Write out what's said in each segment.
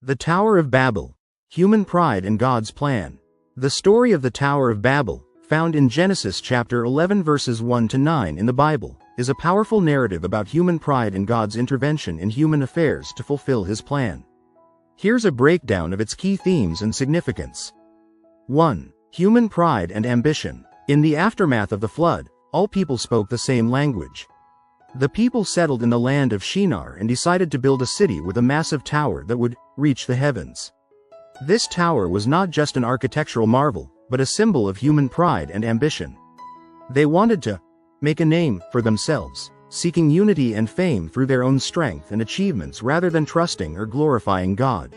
The Tower of Babel. Human Pride and God's Plan. The story of the Tower of Babel, found in Genesis chapter 11 verses 1 to 9 in the Bible, is a powerful narrative about human pride and God's intervention in human affairs to fulfill His plan. Here's a breakdown of its key themes and significance. 1. Human pride and ambition. In the aftermath of the flood, all people spoke the same language. The people settled in the land of Shinar and decided to build a city with a massive tower that would reach the heavens. This tower was not just an architectural marvel, but a symbol of human pride and ambition. They wanted to make a name for themselves, seeking unity and fame through their own strength and achievements rather than trusting or glorifying God.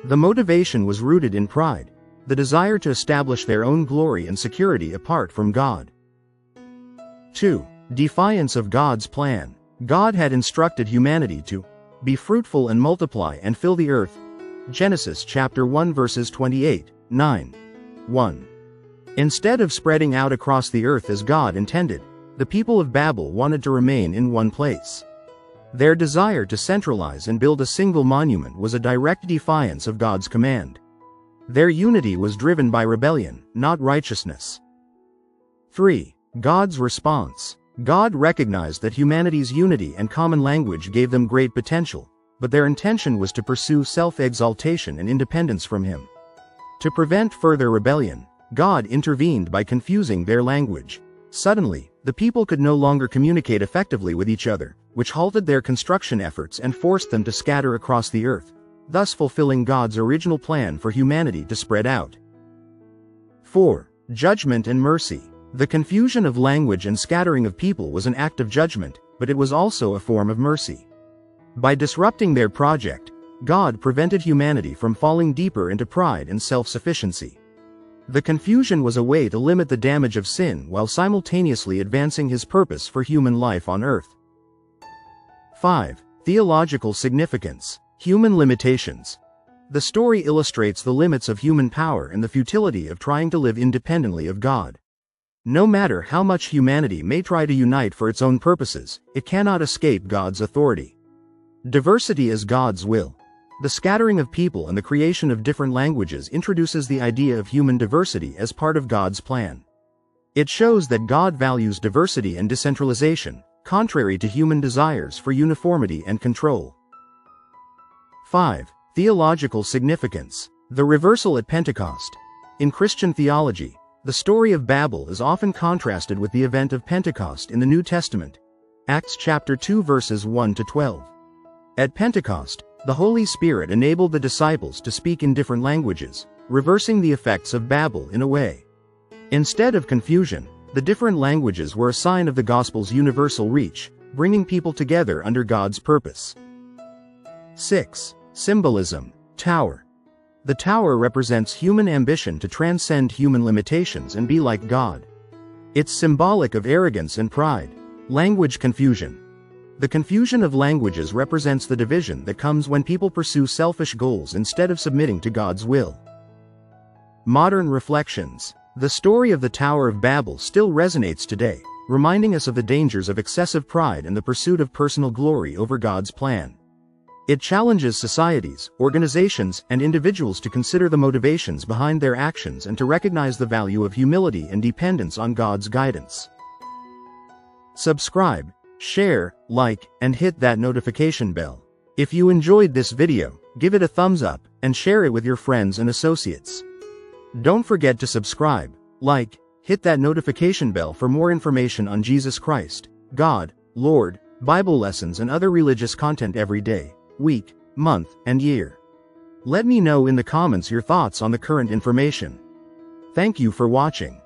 The motivation was rooted in pride, the desire to establish their own glory and security apart from God. 2. Defiance of God's plan. God had instructed humanity to be fruitful and multiply and fill the earth. Genesis chapter 1 verses 28, 9. 1. Instead of spreading out across the earth as God intended, the people of Babel wanted to remain in one place. Their desire to centralize and build a single monument was a direct defiance of God's command. Their unity was driven by rebellion, not righteousness. 3. God's response. God recognized that humanity's unity and common language gave them great potential, but their intention was to pursue self-exaltation and independence from Him. To prevent further rebellion, God intervened by confusing their language. Suddenly, the people could no longer communicate effectively with each other, which halted their construction efforts and forced them to scatter across the earth, thus fulfilling God's original plan for humanity to spread out. 4. Judgment and mercy. The confusion of language and scattering of people was an act of judgment, but it was also a form of mercy. By disrupting their project, God prevented humanity from falling deeper into pride and self-sufficiency. The confusion was a way to limit the damage of sin while simultaneously advancing His purpose for human life on earth. 5. Theological Significance. Human limitations. The story illustrates the limits of human power and the futility of trying to live independently of God. No matter how much humanity may try to unite for its own purposes, it cannot escape God's authority. Diversity is God's will. The scattering of people and the creation of different languages introduces the idea of human diversity as part of God's plan. It shows that God values diversity and decentralization, contrary to human desires for uniformity and control. 5. Theological Significance. The reversal at Pentecost. In Christian theology, the story of Babel is often contrasted with the event of Pentecost in the New Testament. Acts chapter 2 verses 1 to 12. At Pentecost, the Holy Spirit enabled the disciples to speak in different languages, reversing the effects of Babel in a way. Instead of confusion, the different languages were a sign of the gospel's universal reach, bringing people together under God's purpose. 6. Symbolism. Tower. The tower represents human ambition to transcend human limitations and be like God. It's symbolic of arrogance and pride. Language confusion. The confusion of languages represents the division that comes when people pursue selfish goals instead of submitting to God's will. Modern reflections. The story of the Tower of Babel still resonates today, reminding us of the dangers of excessive pride and the pursuit of personal glory over God's plan. It challenges societies, organizations, and individuals to consider the motivations behind their actions and to recognize the value of humility and dependence on God's guidance. Subscribe, share, like, and hit that notification bell. If you enjoyed this video, give it a thumbs up, and share it with your friends and associates. Don't forget to subscribe, like, hit that notification bell for more information on Jesus Christ, God, Lord, Bible lessons and other religious content every day, week, month, and year. Let me know in the comments your thoughts on the current information. Thank you for watching.